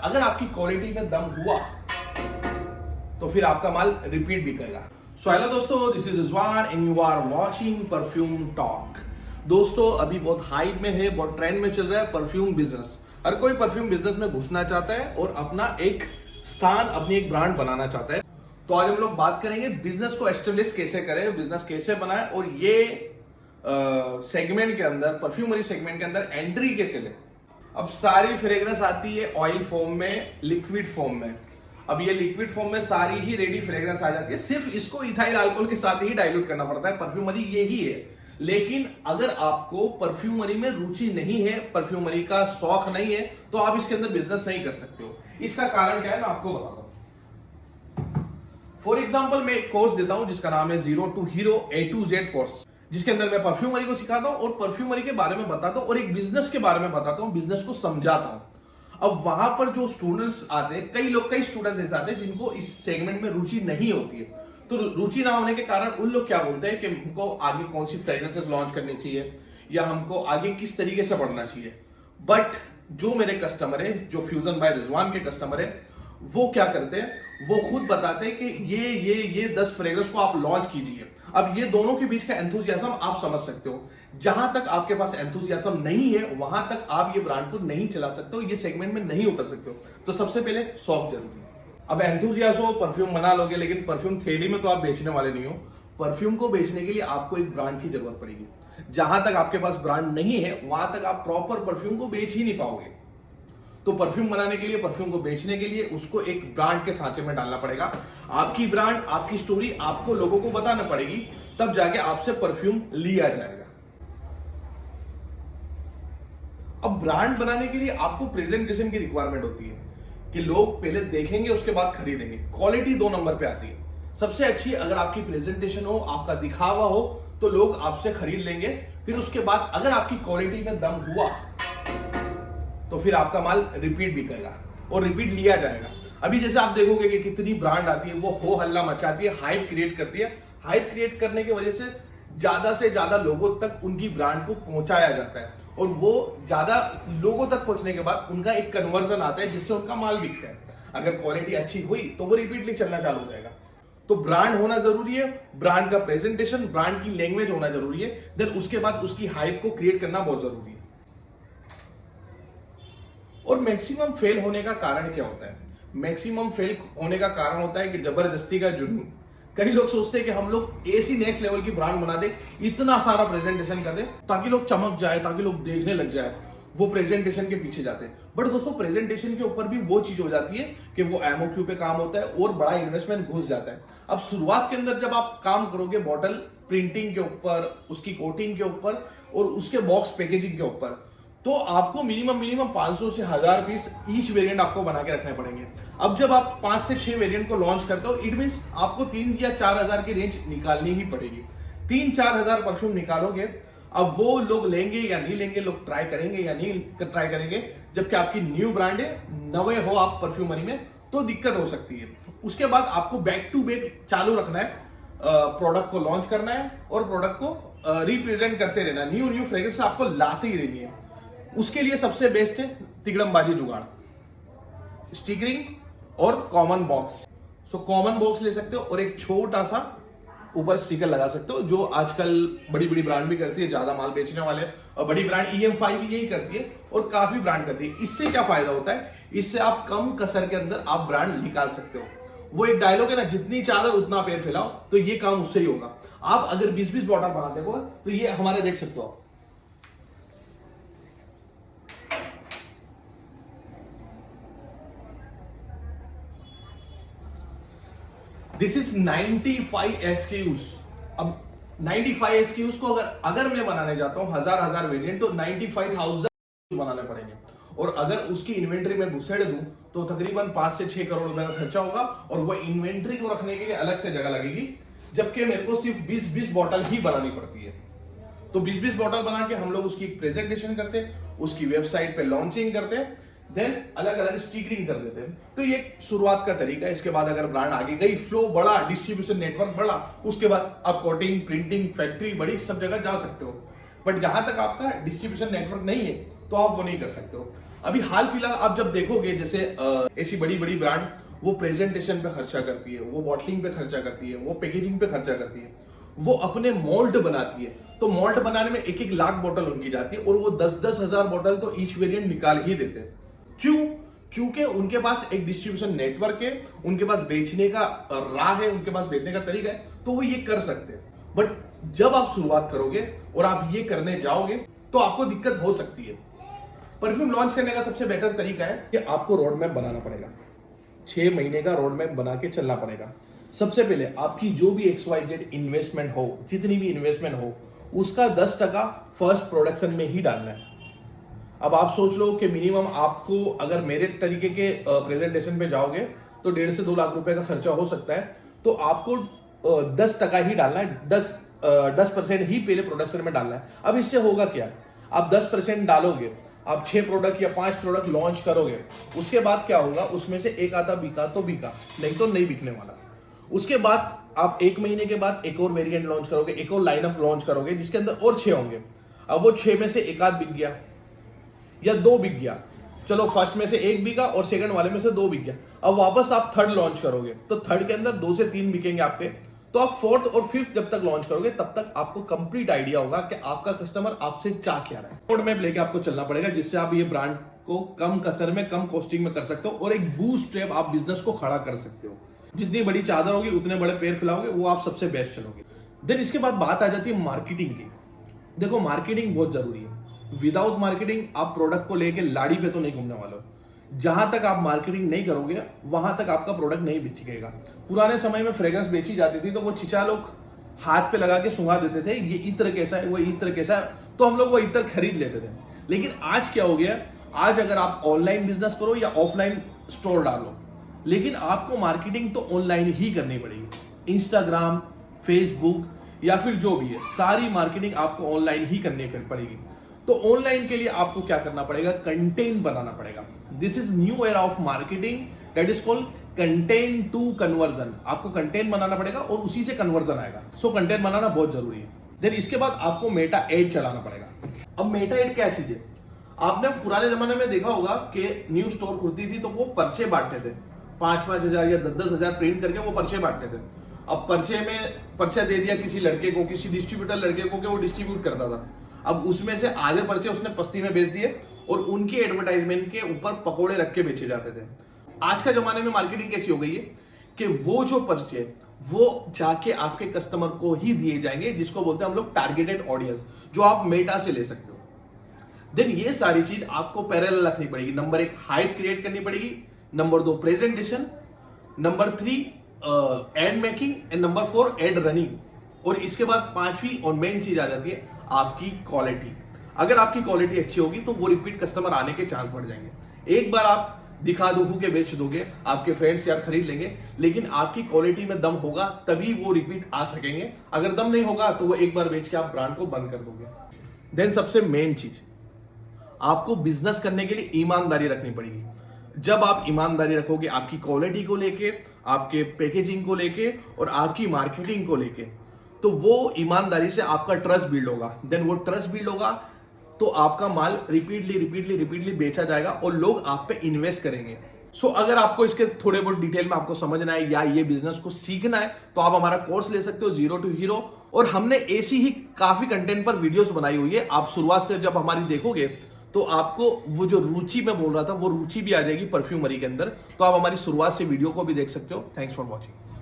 अगर आपकी क्वालिटी में दम हुआ तो फिर आपका माल रिपीट भी करेगा। सो हेलो दोस्तों, this is Rizwan and you are watching perfume talk. दोस्तों अभी बहुत हाइप में है, बहुत ट्रेंड में चल रहा है परफ्यूम बिजनेस। हर कोई परफ्यूम बिजनेस में घुसना चाहता है और अपना एक स्थान, अपनी एक ब्रांड बनाना चाहता है। तो आज हम लोग बात करेंगे बिजनेस को एस्टेब्लिश कैसे करें, बिजनेस कैसे बनाए और ये सेगमेंट के अंदर, परफ्यूमरी सेगमेंट के अंदर एंट्री कैसे ले। अब सारी फ्रेग्रेंस आती है ऑयल फॉर्म में, लिक्विड फॉर्म में। अब ये लिक्विड फॉर्म में सारी ही रेडी फ्रेग्रेंस आ जाती है, सिर्फ इसको इथाइल अल्कोहल के साथ ही डाइल्यूट करना पड़ता है। परफ्यूमरी यही है। लेकिन अगर आपको परफ्यूमरी में रुचि नहीं है, परफ्यूमरी का शौक नहीं है, तो आप इसके अंदर बिजनेस नहीं कर सकते हो। इसका कारण क्या है मैं आपको बताता हूं। फॉर एग्जाम्पल मैं एक कोर्स देता हूं जिसका नाम है zero to hero A to Z course, जिसके अंदर मैं परफ्यूमरी को सिखाता हूं और परफ्यूमरी के बारे में बताता हूं और एक बिजनेस के बारे में बताता हूं, बिजनेस को समझाता हूं। अब वहां पर जो स्टूडेंट्स आते हैं, कई स्टूडेंट्स ऐसे आते हैं जिनको इस सेगमेंट में रुचि नहीं होती है। तो रुचि ना होने के कारण उन लोग क्या बोलते हैं कि हमको आगे कौन सी फ्रेग्रेंसेस लॉन्च करनी चाहिए या हमको आगे किस तरीके से बढ़ना चाहिए। बट जो मेरे कस्टमर है, जो फ्यूजन बाय रिजवान के कस्टमर है, वो क्या करते हैं, वो खुद बताते हैं कि ये 10 फ्रेग्रेंस को आप लॉन्च कीजिए। अब ये दोनों के बीच का एंथुसियाज्म आप समझ सकते हो। जहां तक आपके पास एंथुसियाज्म नहीं है, वहां तक आप ये ब्रांड को नहीं चला सकते हो, ये सेगमेंट में नहीं उतर सकते हो। तो सबसे पहले शौक जरूरी है। अब एंथुसियाज्म हो, परफ्यूम बना लोगे, लेकिन परफ्यूम थैली में तो आप बेचने वाले नहीं हो। परफ्यूम को बेचने के लिए आपको एक ब्रांड की जरूरत पड़ेगी। जहां तक आपके पास ब्रांड नहीं है, वहां तक आप प्रॉपर परफ्यूम को बेच ही नहीं पाओगे। तो परफ्यूम बनाने के लिए, परफ्यूम को बेचने के लिए उसको एक ब्रांड के सांचे में डालना पड़ेगा। आपकी ब्रांड, आपकी स्टोरी आपको लोगों को बताना पड़ेगी, तब जाके आपसे परफ्यूम लिया जाएगा। अब ब्रांड बनाने के लिए आपको प्रेजेंटेशन की रिक्वायरमेंट होती है कि लोग पहले देखेंगे, उसके बाद खरीदेंगे। क्वालिटी 2 नंबर पे आती है। सबसे अच्छी अगर आपकी प्रेजेंटेशन हो, आपका दिखावा हो, तो लोग आपसे खरीद लेंगे। फिर उसके बाद अगर आपकी क्वालिटी में दम हुआ तो फिर आपका माल रिपीट भी करेगा और रिपीट लिया जाएगा। अभी जैसे आप देखोगे कि कितनी ब्रांड आती है, वो हो हल्ला मचाती है, हाइप क्रिएट करती है। हाइप क्रिएट करने की वजह से ज्यादा लोगों तक उनकी ब्रांड को पहुंचाया जाता है और वो ज्यादा लोगों तक पहुंचने के बाद उनका एक कन्वर्जन आता है जिससे उनका माल बिकता है। अगर क्वालिटी अच्छी हुई तो वो रिपीटली चलना चालू हो जाएगा। तो ब्रांड होना जरूरी है, ब्रांड का प्रेजेंटेशन, ब्रांड की लैंग्वेज होना जरूरी है। देन उसके बाद उसकी हाइप को क्रिएट करना बहुत जरूरी है। और मैक्सिमम फेल होने का कारण क्या होता है? मैक्सिमम फेल होने का कारण होता है कि जबरदस्ती का जुनून। कई लोग सोचते हैं कि हम लोग ऐसी नेक्स्ट लेवल की ब्रांड बना दे, इतना सारा प्रेजेंटेशन कर दे ताकि लोग चमक जाए, ताकि लोग देखने लग जाए। वो प्रेजेंटेशन के पीछे जाते हैं। बट दोस्तों, प्रेजेंटेशन के ऊपर भी वो चीज हो जाती है कि वो MOQ पे काम होता है और बड़ा इन्वेस्टमेंट घुस जाता है। अब शुरुआत के अंदर जब आप काम करोगे बॉटल प्रिंटिंग के ऊपर, उसकी कोटिंग के ऊपर और उसके बॉक्स पैकेजिंग के ऊपर, तो आपको मिनिमम 500 से 1000 पीस ईच वेरिएंट आपको बना के रखने पड़ेंगे। अब जब आप 5 से 6 वेरिएंट को लॉन्च करते हो, इट मींस आपको 3 या 4000 की रेंज निकालनी ही पड़ेगी। 3-4 हजार परफ्यूम निकालोगे। अब वो लोग लेंगे या नहीं लेंगे, लोग ट्राई करेंगे या नहीं ट्राई करेंगे, जबकि आपकी न्यू ब्रांड है, नवे हो आप परफ्यूमरी में, तो दिक्कत हो सकती है। उसके बाद आपको बैक टू बैक चालू रखना है, प्रोडक्ट को लॉन्च करना है और प्रोडक्ट को रिप्रेजेंट करते रहना। न्यू फ्रेग्रेंस आपको लाते ही रहनी है। उसके लिए सबसे बेस्ट है तिगड़मबाजी जुगाड़, स्टिकरिंग और common box. So common box ले सकते हो और एक छोटा सा ऊपर स्टिकर लगा सकते हो, जो आजकल बड़ी ब्रांड भी करती है, ज्यादा माल बेचने वाले। और बड़ी ब्रांड EM5 भी यही करती है और काफी ब्रांड करती है। इससे क्या फायदा होता है? इससे आप कम कसर के अंदर आप ब्रांड निकाल सकते हो। वो एक डायलॉग है ना, जितनी चादर उतना पैर फैलाओ, तो ये काम उससे ही होगा। आप अगर 20-20 बॉटल बनाते हो तो ये हमारे देख सकते हो। This is 95 SKUs। अब 95 SKUs को अगर मैं बनाने जाता हूं हजार वेरिएंट, तो 95,000 बनाने पड़ेंगे। और अगर उसकी इन्वेंट्री में घुसेड़ दूं तो तकरीबन 5 से 6 करोड़ रुपए का खर्चा होगा और वो इन्वेंट्री को रखने के लिए अलग से जगह लगेगी, जबकि मेरे को सिर्फ 20-20 बॉटल ही बनानी पड़ती है। तो 20-20 बॉटल बना के हम लोग उसकी प्रेजेंटेशन करते, उसकी वेबसाइट पे लॉन्चिंग करते, देन अलग अलग स्टिकरिंग कर देते हैं। तो ये शुरुआत का तरीका है। इसके बाद अगर ब्रांड आगे गई, फ्लो बढ़ा, डिस्ट्रीब्यूशन नेटवर्क बढ़ा, उसके बाद आप कोटिंग, प्रिंटिंग, फैक्ट्री बड़ी, सब जगह जा सकते हो। बट जहां तक आपका डिस्ट्रीब्यूशन नेटवर्क नहीं है तो आप वो नहीं कर सकते हो। अभी हाल फिलहाल आप जब देखोगे जैसे ऐसी बड़ी बड़ी ब्रांड वो प्रेजेंटेशन पे खर्चा करती है, वो बॉटलिंग पे खर्चा करती है, वो पैकेजिंग पे खर्चा करती है, वो अपने मोल्ड बनाती है। तो मोल्ड बनाने में 1-1 लाख बोतल उनकी जाती है और वो 10-10 हजार बोतल तो ईच वेरिएंट निकाल ही देते हैं। क्यों? क्योंकि उनके पास एक डिस्ट्रीब्यूशन नेटवर्क है, उनके पास बेचने का राह है, उनके पास बेचने का तरीका है, तो वो ये कर सकते हैं। बट जब आप शुरुआत करोगे और आप ये करने जाओगे तो आपको दिक्कत हो सकती है। परफ्यूम लॉन्च करने का सबसे बेटर तरीका है कि आपको रोड मैप बनाना पड़ेगा। 6 महीने का रोड मैप बना के चलना पड़ेगा। सबसे पहले आपकी जो भी XYZ इन्वेस्टमेंट हो, जितनी भी इन्वेस्टमेंट हो, उसका 10% फर्स्ट प्रोडक्शन में ही डालना है। अब आप सोच लो कि मिनिमम आपको अगर मेरे तरीके के प्रेजेंटेशन पे जाओगे तो 1.5 से 2 लाख रुपए का खर्चा हो सकता है। तो आपको 10% ही डालना है, 10% ही पहले प्रोडक्शन में डालना है। अब इससे होगा क्या? आप 10% डालोगे, आप 6 प्रोडक्ट या 5 प्रोडक्ट लॉन्च करोगे, उसके बाद क्या होगा? उसमें से एक आधा बिका तो बिका, नहीं तो नहीं बिकने वाला। उसके बाद आप 1 महीने के बाद एक और वेरिएंट लॉन्च करोगे, एक और लाइनअप लॉन्च करोगे जिसके अंदर और 6 होंगे। अब वो 6 में से एक आध बिक गया या 2 बिक गया, चलो फर्स्ट में से 1 बिका और सेकंड वाले में से 2 बिक गया। अब वापस आप थर्ड लॉन्च करोगे तो थर्ड के अंदर 2 से 3 बिकेंगे आपके। तो आप फोर्थ और फिफ्थ जब तक लॉन्च करोगे तब तक आपको कंप्लीट आइडिया होगा कि आपका कस्टमर आपसे चाह क्या रहा है। रोड मैप लेके आपको चलना पड़ेगा जिससे आप ये ब्रांड को कम कसर में, कम कॉस्टिंग में कर सकते हो और एक बूस्ट स्टेप आप बिजनेस को खड़ा कर सकते हो। जितनी बड़ी चादर होगी उतने बड़े पैर फैलाओगे, वो आप सबसे बेस्ट चलोगे। देन इसके बाद बात आ जाती है मार्केटिंग की। देखो मार्केटिंग बहुत जरूरी है। विदाउट मार्केटिंग आप प्रोडक्ट को लेके लाड़ी पे तो नहीं घूमने वाले हो। जहां तक आप मार्केटिंग नहीं करोगे वहां तक आपका प्रोडक्ट नहीं बिकेगा। पुराने समय में फ्रेग्रेंस बेची जाती थी तो वो चिचा लोग हाथ पे लगा के सुंघा देते थे, ये इत्र कैसा है, वो इत्र कैसा है, तो हम लोग वो इत्र खरीद लेते थे। लेकिन आज क्या हो गया? आज अगर आप ऑनलाइन बिजनेस करो या ऑफलाइन स्टोर डालो, लेकिन आपको मार्केटिंग तो ऑनलाइन ही करनी पड़ेगी। इंस्टाग्राम, फेसबुक या फिर जो भी है, सारी मार्केटिंग आपको ऑनलाइन ही करनी पड़ेगी। तो ऑनलाइन के लिए आपको क्या करना पड़ेगा? कंटेंट बनाना पड़ेगा। This is new era of marketing, that is called content to conversion. आपको कंटेंट बनाना पड़ेगा और उसी से कन्वर्जन आएगा। सो कंटेंट बनाना बहुत जरूरी है। देन इसके बाद आपको मेटा एड चलाना पड़ेगा। अब मेटा एड क्या चीज है? आपने पुराने जमाने में देखा होगा कि न्यू स्टोर खुलती थी तो वो पर्चे बांटते थे, 5-5 हजार या 10-10 हजार प्रिंट करके वो पर्चे बांटते थे। अब पर्चे में पर्चा दे दिया किसी लड़के को, किसी डिस्ट्रीब्यूटर लड़के को, कि वो डिस्ट्रीब्यूट करता था। अब उसमें से आधे पर्चे उसने पस्ती में बेच दिए और उनकी एडवर्टाइजमेंट के ऊपर पकोड़े रख के बेचे जाते थे। आज का जमाने में मार्केटिंग कैसी हो गई है कि वो जो पर्चे वो जाके आपके कस्टमर को ही दिए जाएंगे, जिसको बोलते हैं हम लोग टारगेटेड ऑडियंस, जो आप मेटा से ले सकते हो। देन ये सारी चीज आपको पैरेलल रखनी पड़ेगी। नंबर 1 हाइप क्रिएट करनी पड़ेगी, number 2 presentation, number 3 ad making and number 4 ad running. और इसके बाद 5वीं और मेन चीज आ जाती है आपकी क्वालिटी। अगर आपकी क्वालिटी अच्छी होगी तो वो रिपीट कस्टमर आने के चांस बढ़ जाएंगे। एक बार आप दिखा दो के बेच दोगे, आपके फ्रेंड्स यार खरीद लेंगे, लेकिन आपकी क्वालिटी में दम होगा तभी वो रिपीट आ सकेंगे। अगर दम नहीं होगा तो वो एक बार बेच के आप ब्रांड को बंद कर दोगे। देन सबसे मेन चीज, आपको बिजनेस करने के लिए ईमानदारी रखनी पड़ेगी। जब आप ईमानदारी रखोगे आपकी क्वालिटी को लेके, आपके पैकेजिंग को लेके और आपकी मार्केटिंग को लेके, तो वो ईमानदारी से आपका ट्रस्ट बिल्ड होगा। देन वो ट्रस्ट बिल्ड होगा तो आपका माल रिपीटली बेचा जाएगा और लोग आप पे इन्वेस्ट करेंगे। सो अगर आपको इसके थोड़े बहुत डिटेल में आपको समझना है या ये बिजनेस को सीखना है तो आप हमारा कोर्स ले सकते हो, 0 to Hero। और हमने ऐसी ही काफी कंटेंट पर वीडियोस बनाई हुई है। आप शुरुआत से जब हमारी देखोगे तो आपको वो जो रुचि में बोल रहा था वो रुचि भी आ जाएगी परफ्यूमरी के अंदर। तो आप हमारी शुरुआत से वीडियो को भी देख सकते हो। Thanks for watching.